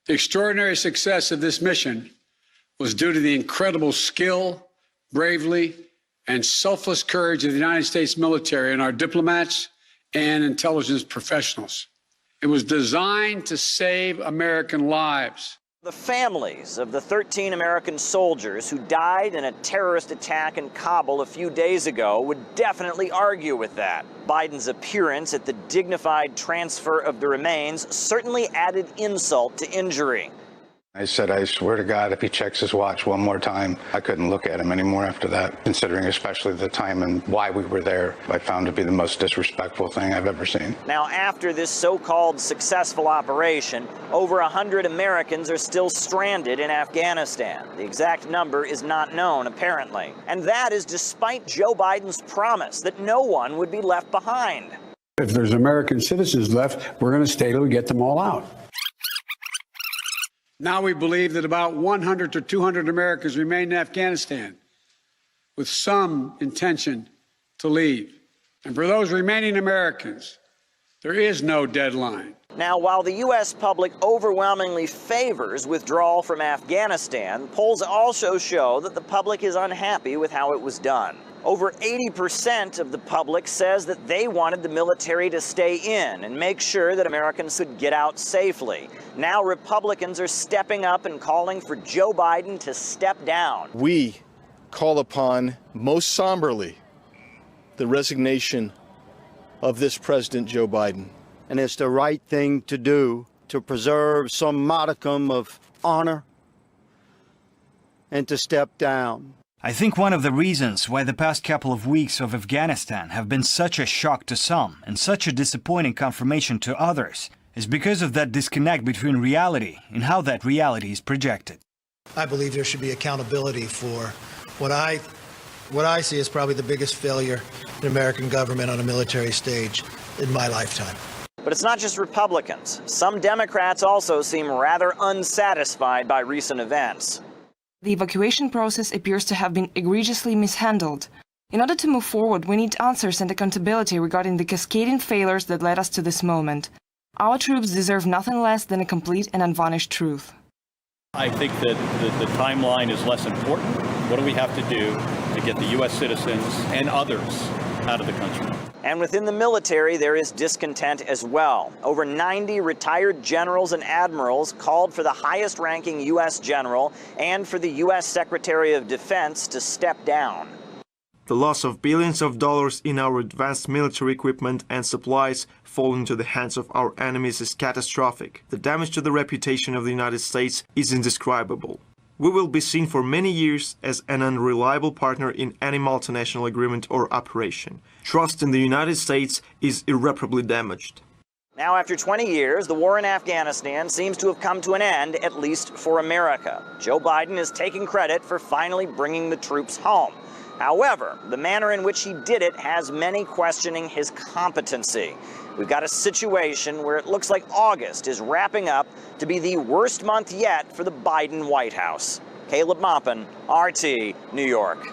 The extraordinary success of this mission was due to the incredible skill, bravery, and selfless courage of the United States military and our diplomats and intelligence professionals. It was designed to save American lives. The families of the 13 American soldiers who died in a terrorist attack in Kabul a few days ago would definitely argue with that. Biden's appearance at the dignified transfer of the remains certainly added insult to injury. I said, I swear to God, if he checks his watch one more time, I couldn't look at him anymore after that, considering especially the time and why we were there. I found to be the most disrespectful thing I've ever seen. Now, after this so-called successful operation, over 100 Americans are still stranded in Afghanistan. The exact number is not known, apparently. And that is despite Joe Biden's promise that no one would be left behind. If there's American citizens left, we're going to stay till we get them all out. Now we believe that about 100 to 200 Americans remain in Afghanistan with some intention to leave. And for those remaining Americans, there is no deadline. Now, while the U.S. public overwhelmingly favors withdrawal from Afghanistan, polls also show that the public is unhappy with how it was done. Over 80% of the public says that they wanted the military to stay in and make sure that Americans could get out safely. Now Republicans are stepping up and calling for Joe Biden to step down. We call upon, most somberly, the resignation of this President Joe Biden. And it's the right thing to do to preserve some modicum of honor and to step down. I think one of the reasons why the past couple of weeks of Afghanistan have been such a shock to some and such a disappointing confirmation to others is because of that disconnect between reality and how that reality is projected. I believe there should be accountability for what I see as probably the biggest failure in American government on a military stage in my lifetime. But it's not just Republicans. Some Democrats also seem rather unsatisfied by recent events. The evacuation process appears to have been egregiously mishandled. In order to move forward, we need answers and accountability regarding the cascading failures that led us to this moment. Our troops deserve nothing less than a complete and unvarnished truth. I think that the timeline is less important. What do we have to do to get the U.S. citizens and others out of the country? And within the military, there is discontent as well. Over 90 retired generals and admirals called for the highest-ranking U.S. general and for the U.S. Secretary of Defense to step down. The loss of billions of dollars in our advanced military equipment and supplies falling into the hands of our enemies is catastrophic. The damage to the reputation of the United States is indescribable. We will be seen for many years as an unreliable partner in any multinational agreement or operation. Trust in the United States is irreparably damaged. Now, after 20 years, the war in Afghanistan seems to have come to an end, at least for America. Joe Biden is taking credit for finally bringing the troops home. However, the manner in which he did it has many questioning his competency. We've got a situation where it looks like August is wrapping up to be the worst month yet for the Biden White House. Caleb Maupin, RT, New York.